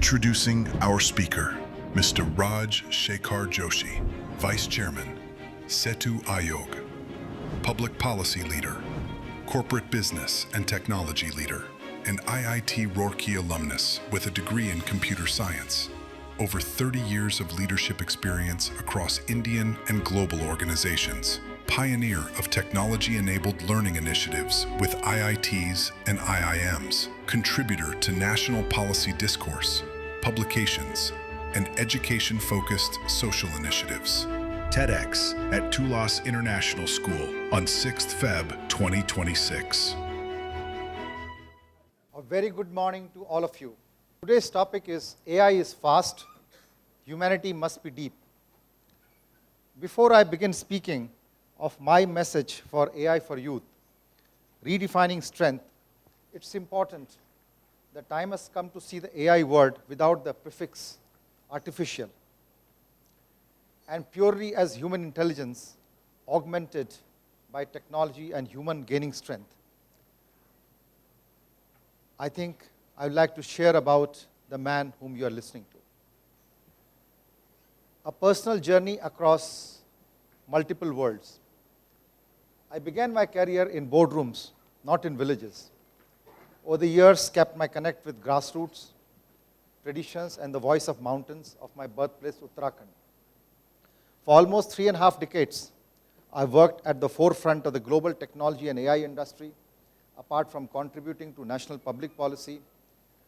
Introducing our speaker, Mr. Raj Shekhar Joshi, Vice Chairman, Setu Ayog, Public Policy Leader, Corporate Business and Technology Leader, an IIT Roorkee alumnus with a degree in computer science. Over 30 years of leadership experience across Indian and global organizations. Pioneer of technology-enabled learning initiatives with IITs and IIMs. Contributor to national policy discourse, publications, and education-focused social initiatives. TEDx at Tulas International School on 6th Feb 2026. A very good morning to all of you. Today's topic is AI is fast, humanity must be deep. Before I begin speaking of my message for AI for youth, redefining strength, it's important the time has come to see the AI word without the prefix artificial and purely as human intelligence augmented by technology and human gaining strength. I think I would like to share about the man whom you are listening to. A personal journey across multiple worlds. I began my career in boardrooms, not in villages. Over the years, kept my connect with grassroots, traditions, and the voice of mountains of my birthplace, Uttarakhand. For almost 3.5 decades, I worked at the forefront of the global technology and AI industry, apart from contributing to national public policy,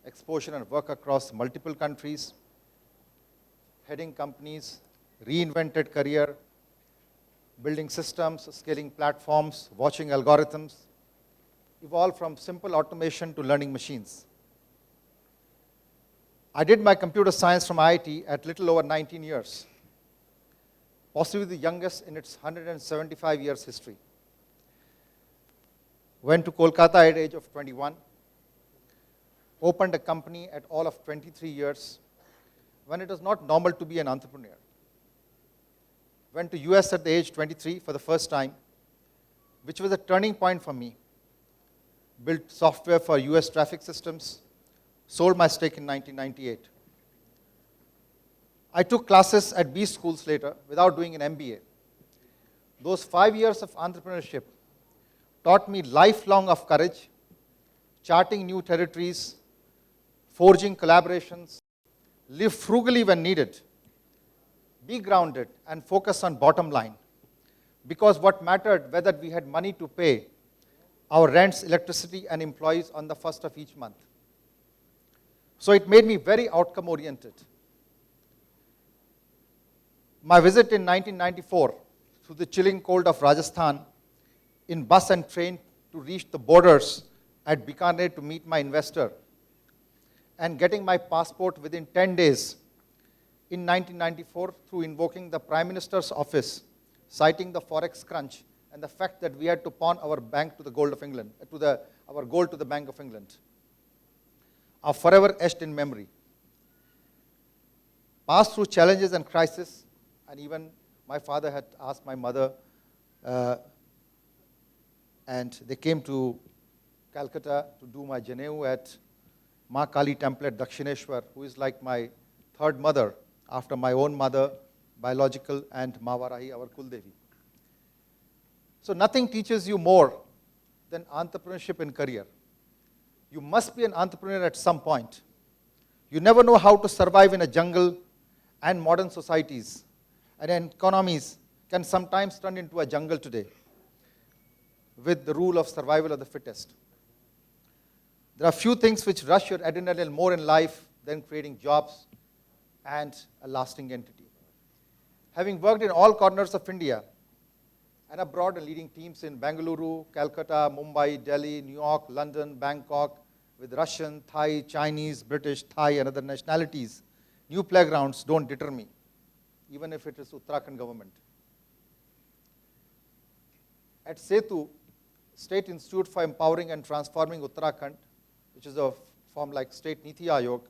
exposure and work across multiple countries, heading companies, reinvented career, building systems, scaling platforms, watching algorithms, evolve from simple automation to learning machines. I did my computer science from IIT at little over 19 years, possibly the youngest in its 175 years history. Went to Kolkata at the age of 21, opened a company at all of 23 years, when it was not normal to be an entrepreneur. Went to US at the age 23 for the first time, which was a turning point for me. Built software for US traffic systems, sold my stake in 1998. I took classes at B schools later without doing an MBA. Those 5 years of entrepreneurship taught me lifelong of courage, charting new territories, forging collaborations, live frugally when needed, be grounded and focus on bottom line. Because what mattered whether we had money to pay our rents, electricity, and employees on the first of each month. So it made me very outcome oriented. My visit in 1994 through the chilling cold of Rajasthan in bus and train to reach the borders at Bikaner to meet my investor and getting my passport within 10 days in 1994 through invoking the Prime Minister's office, citing the forex crunch and the fact that we had to pawn our bank to the gold of England, our gold to the Bank of England, are forever etched in memory. Passed through challenges and crises, and even my father had asked my mother, and they came to Calcutta to do my Janeu at Ma Kali temple at Dakshineshwar, who is like my third mother after my own mother, biological, and Mawarahi, our Kuldevi. So nothing teaches you more than entrepreneurship in career. You must be an entrepreneur at some point. You never know how to survive in a jungle, and modern societies and economies can sometimes turn into a jungle today with the rule of survival of the fittest. There are few things which rush your adrenaline more in life than creating jobs and a lasting entity. Having worked in all corners of India and abroad and leading teams in Bengaluru, Calcutta, Mumbai, Delhi, New York, London, Bangkok, with Russian, Thai, Chinese, British, Thai, and other nationalities, new playgrounds don't deter me, even if it is Uttarakhand government. At Setu, State Institute for Empowering and Transforming Uttarakhand, which is a form like State Niti Ayog,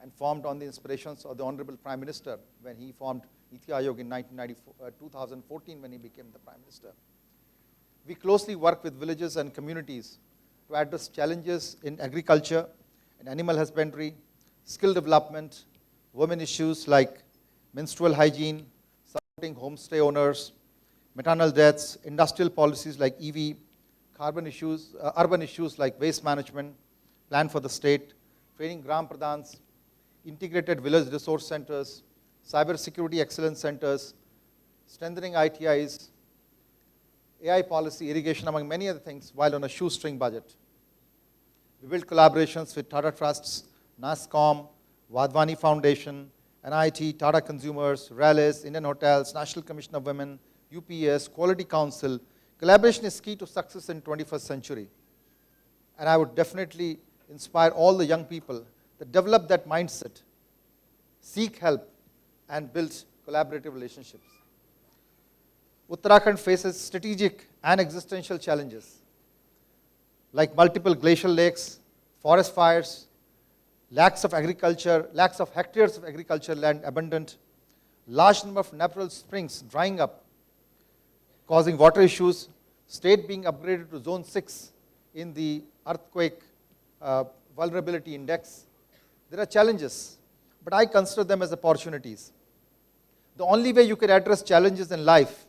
and formed on the inspirations of the Honorable Prime Minister when he formed Niti Ayog in 2014 when he became the Prime Minister. We closely work with villages and communities to address challenges in agriculture and animal husbandry, skill development, women issues like menstrual hygiene, supporting homestay owners, maternal deaths, industrial policies like EV, urban issues like waste management, plan for the state, training gram pradhans, integrated village resource centers, cyber security excellence centers, strengthening ITIs, AI policy, irrigation, among many other things, while on a shoestring budget. We built collaborations with Tata Trusts, NASCOM, Vadvani Foundation, NIT, Tata Consumers, Reliance, Indian Hotels, National Commission of Women, UPS, Quality Council. Collaboration is key to success in 21st century. And I would definitely inspire all the young people to develop that mindset, seek help, and build collaborative relationships. Uttarakhand faces strategic and existential challenges like multiple glacial lakes, forest fires, lacks of hectares of agriculture land abundant, large number of natural springs drying up, causing water issues, state being upgraded to zone 6 in the earthquake vulnerability index. There are challenges, but I consider them as opportunities. The only way you can address challenges in life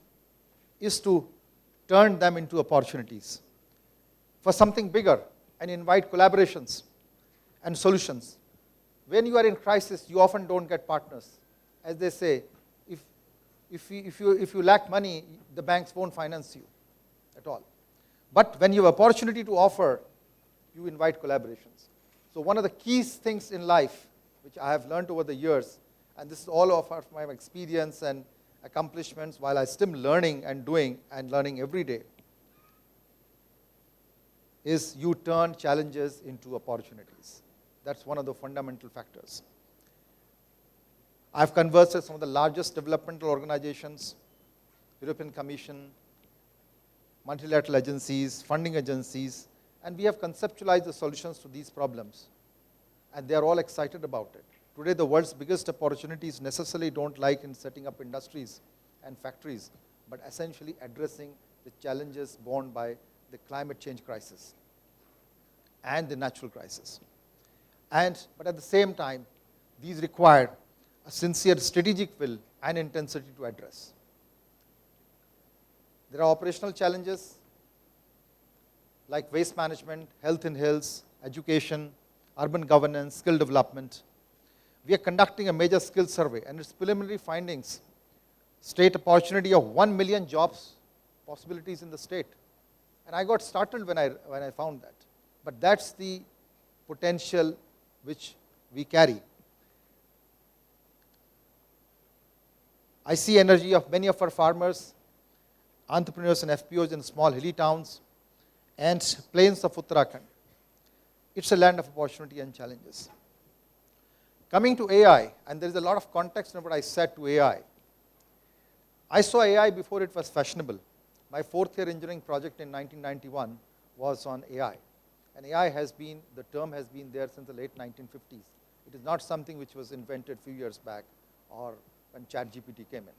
is to turn them into opportunities for something bigger and invite collaborations and solutions. When you are in crisis, you often don't get partners. As they say, if you lack money, the banks won't finance you at all. But when you have opportunity to offer, you invite collaborations. So one of the key things in life, which I have learned over the years, and this is all of my experience and accomplishments while I'm still learning and doing and learning every day, is you turn challenges into opportunities. That's one of the fundamental factors. I've conversed with some of the largest developmental organizations, European Commission, multilateral agencies, funding agencies, and we have conceptualized the solutions to these problems. And they are all excited about it. Today, the world's biggest opportunities necessarily don't lie in setting up industries and factories, but essentially addressing the challenges borne by the climate change crisis and the natural crisis. But at the same time, these require a sincere strategic will and intensity to address. There are operational challenges like waste management, health in hills, education, urban governance, skill development. We are conducting a major skills survey, and its preliminary findings state opportunity of 1 million jobs possibilities in the state. And I got startled when I found that. But that's the potential which we carry. I see energy of many of our farmers, entrepreneurs and FPOs in small hilly towns and plains of Uttarakhand. It's a land of opportunity and challenges. Coming to AI, and there is a lot of context in what I said to AI. I saw AI before it was fashionable. My 4th year engineering project in 1991 was on AI. And AI the term has been there since the late 1950s. It is not something which was invented a few years back or when ChatGPT came in.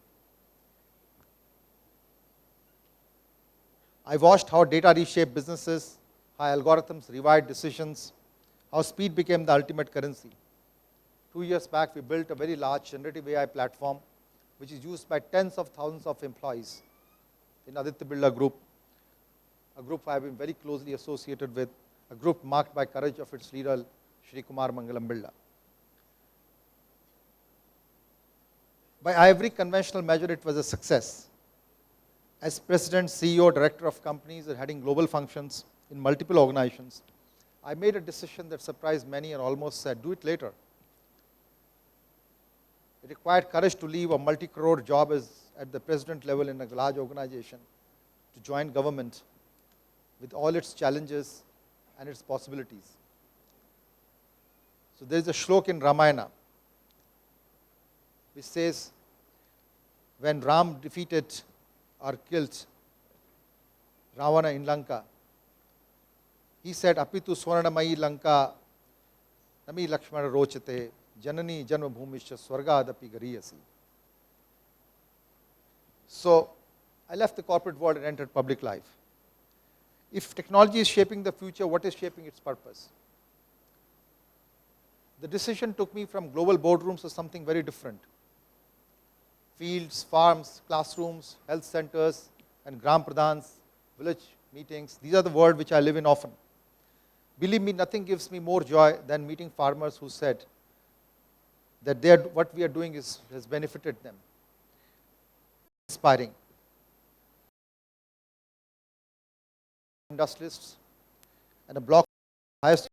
I watched how data reshaped businesses, how algorithms revived decisions, how speed became the ultimate currency. 2 years back, we built a very large generative AI platform which is used by tens of thousands of employees in Aditya Birla Group, a group I have been very closely associated with, a group marked by courage of its leader, Shri Mangalam Birla. By every conventional measure, it was a success. As president, CEO, director of companies and heading global functions in multiple organizations, I made a decision that surprised many and almost said, do it later. It required courage to leave a multi-crore job at the president level in a large organization to join government with all its challenges and its possibilities. So there is a shlok in Ramayana which says, when Ram defeated or killed Ravana in Lanka, he said, Apitu Swarnamayi Lanka, Nami Lakshmana Rochate, Janani Janma Bhumisha Swargadapi Gariyasi. So I left the corporate world and entered public life. If technology is shaping the future, what is shaping its purpose? the decision took me from global boardrooms to something very different. Fields, farms, classrooms, health centers, and gram pradhans, village meetings, these are the world which I live in often. Believe me, nothing gives me more joy than meeting farmers who said that what we are doing has benefited them. Inspiring. Industrialists and a block highest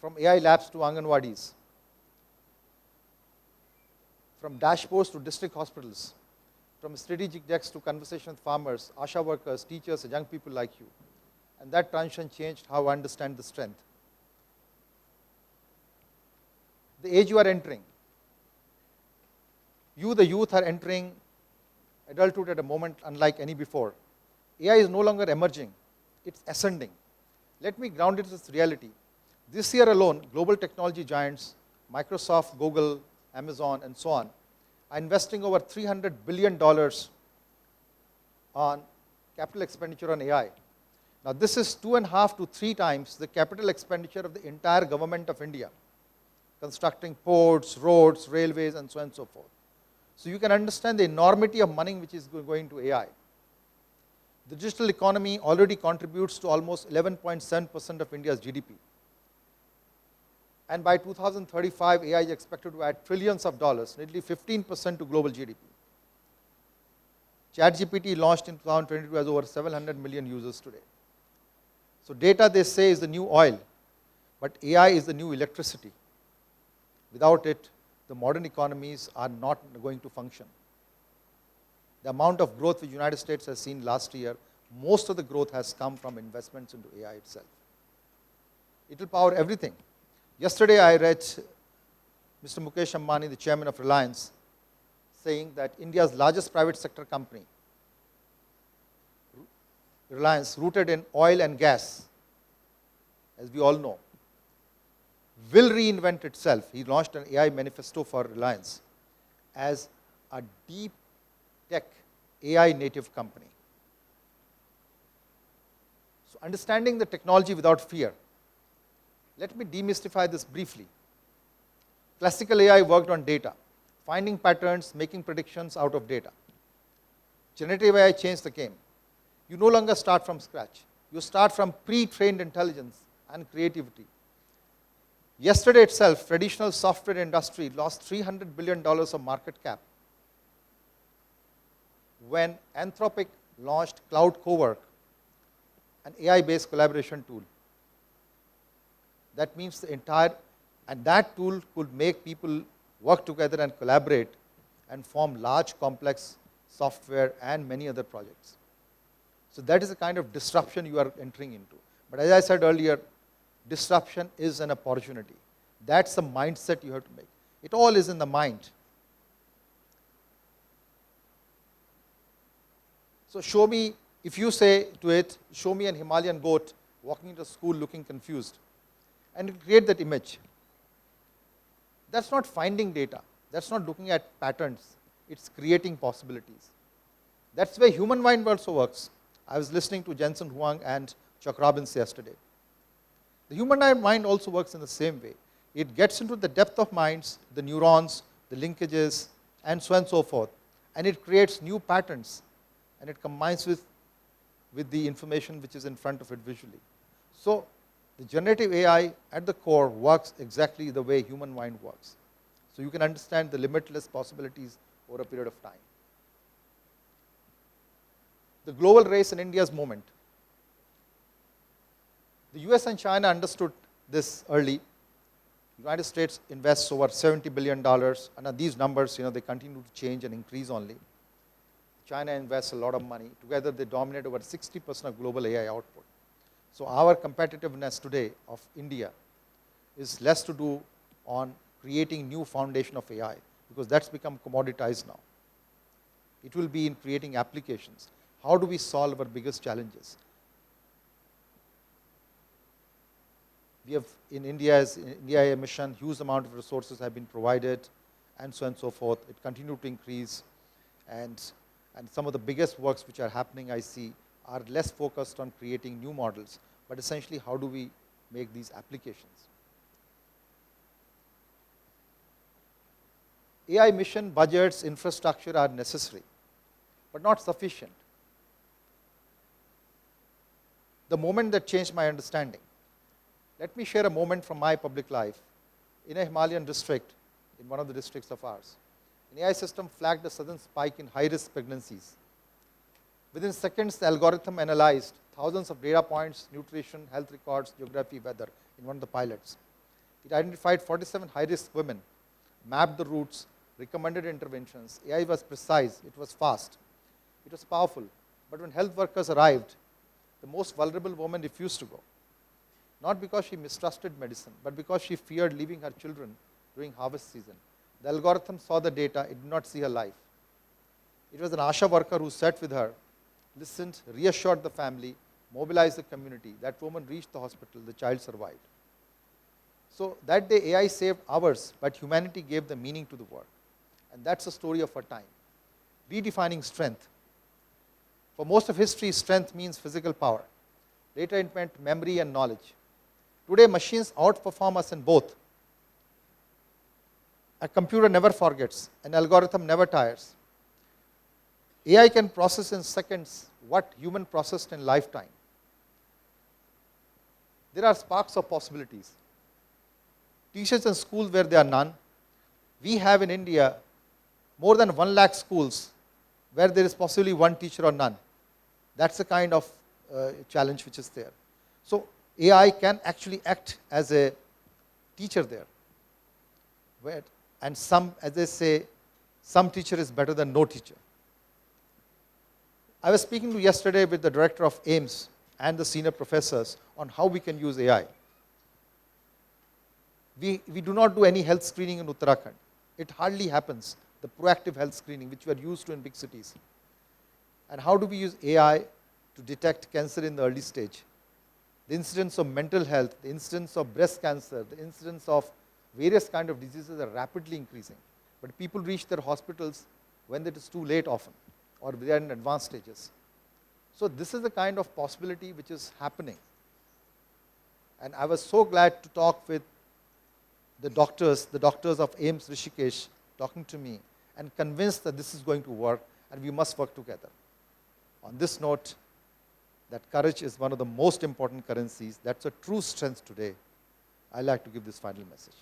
from AI labs to Anganwadis, from dashboards to district hospitals, from strategic decks to conversation with farmers, ASHA workers, teachers, and young people like you. And that transition changed how I understand the strength. The age you are entering. You, the youth, are entering adulthood at a moment unlike any before. AI is no longer emerging, it's ascending. Let me ground it with reality. This year alone, global technology giants, Microsoft, Google, Amazon, and so on, are investing over $300 billion on capital expenditure on AI. Now, this is 2.5 to 3 times the capital expenditure of the entire government of India, constructing ports, roads, railways, and so on and so forth. So you can understand the enormity of money which is going to AI. The digital economy already contributes to almost 11.7% of India's GDP. And by 2035, AI is expected to add trillions of dollars, nearly 15% to global GDP. ChatGPT launched in 2022 has over 700 million users today. So data, they say, is the new oil, but AI is the new electricity. Without it, the modern economies are not going to function. The amount of growth which the United States has seen last year, most of the growth has come from investments into AI itself. It will power everything. Yesterday I read Mr. Mukesh Ambani, the chairman of Reliance, saying that India's largest private sector company, Reliance, rooted in oil and gas, as we all know, will reinvent itself. He launched an AI manifesto for Reliance as a deep tech AI native company. So understanding the technology without fear. Let me demystify this briefly. Classical AI worked on data, finding patterns, making predictions out of data. Generative AI changed the game. You no longer start from scratch. You start from pre-trained intelligence and creativity. Yesterday itself, traditional software industry lost $300 billion of market cap when Anthropic launched Cloud Cowork, an AI-based collaboration tool. That means the entire, and that tool could make people work together and collaborate and form large, complex software and many other projects. So that is the kind of disruption you are entering into. But as I said earlier, disruption is an opportunity. That's the mindset you have to make. It all is in the mind. So show me, if you say to it, show me an Himalayan goat walking into school looking confused, and it create that image. That's not finding data. That's not looking at patterns. It's creating possibilities. That's where human mind also works. I was listening to Jensen Huang and Chuck Robbins yesterday. The human mind also works in the same way. It gets into the depth of minds, the neurons, the linkages, and so on and so forth, and it creates new patterns, and it combines with the information which is in front of it visually. So the generative AI at the core works exactly the way human mind works. So you can understand the limitless possibilities over a period of time. The global race in India's moment. The US and China understood this early. The United States invests over $70 billion, and these numbers, they continue to change and increase only. China invests a lot of money. Together they dominate over 60% of global AI output. So our competitiveness today of India is less to do on creating new foundation of AI, because that's become commoditized now. It will be in creating applications. How do we solve our biggest challenges? We have in India's India mission, huge amount of resources have been provided, and so on and so forth. It continues to increase, and some of the biggest works which are happening, I see, are less focused on creating new models, but essentially how do we make these applications. AI mission budgets, infrastructure are necessary, but not sufficient. The moment that changed my understanding. Let me share a moment from my public life. In a Himalayan district, in one of the districts of ours, an AI system flagged a sudden spike in high-risk pregnancies. Within seconds, the algorithm analyzed thousands of data points, nutrition, health records, geography, weather in one of the pilots. It identified 47 high-risk women, mapped the routes, recommended interventions. AI was precise, it was fast, it was powerful. But when health workers arrived, the most vulnerable woman refused to go. Not because she mistrusted medicine, but because she feared leaving her children during harvest season. The algorithm saw the data, it did not see her life. It was an ASHA worker who sat with her, listened, reassured the family, mobilized the community. That woman reached the hospital, the child survived. So that day AI saved hours, but humanity gave the meaning to the work. And that's the story of our time. Redefining strength. For most of history, strength means physical power. Later it meant memory and knowledge. Today machines outperform us in both. A computer never forgets, an algorithm never tires. AI can process in seconds what human processed in lifetime. There are sparks of possibilities. Teachers in schools where there are none. We have in India more than 1 lakh schools where there is possibly one teacher or none. That's the kind of challenge which is there. So AI can actually act as a teacher there. And some, as they say, some teacher is better than no teacher. I was speaking to yesterday with the director of AIIMS and the senior professors on how we can use AI. We do not do any health screening in Uttarakhand. It hardly happens, the proactive health screening which we are used to in big cities. And how do we use AI to detect cancer in the early stage? The incidence of mental health, the incidence of breast cancer, the incidence of various kinds of diseases are rapidly increasing. But people reach their hospitals when it is too late often, or they are in advanced stages. So this is the kind of possibility which is happening. And I was so glad to talk with the doctors of AIIMS Rishikesh talking to me and convinced that this is going to work and we must work together. On this note, that courage is one of the most important currencies. That's a true strength today. I like to give this final message.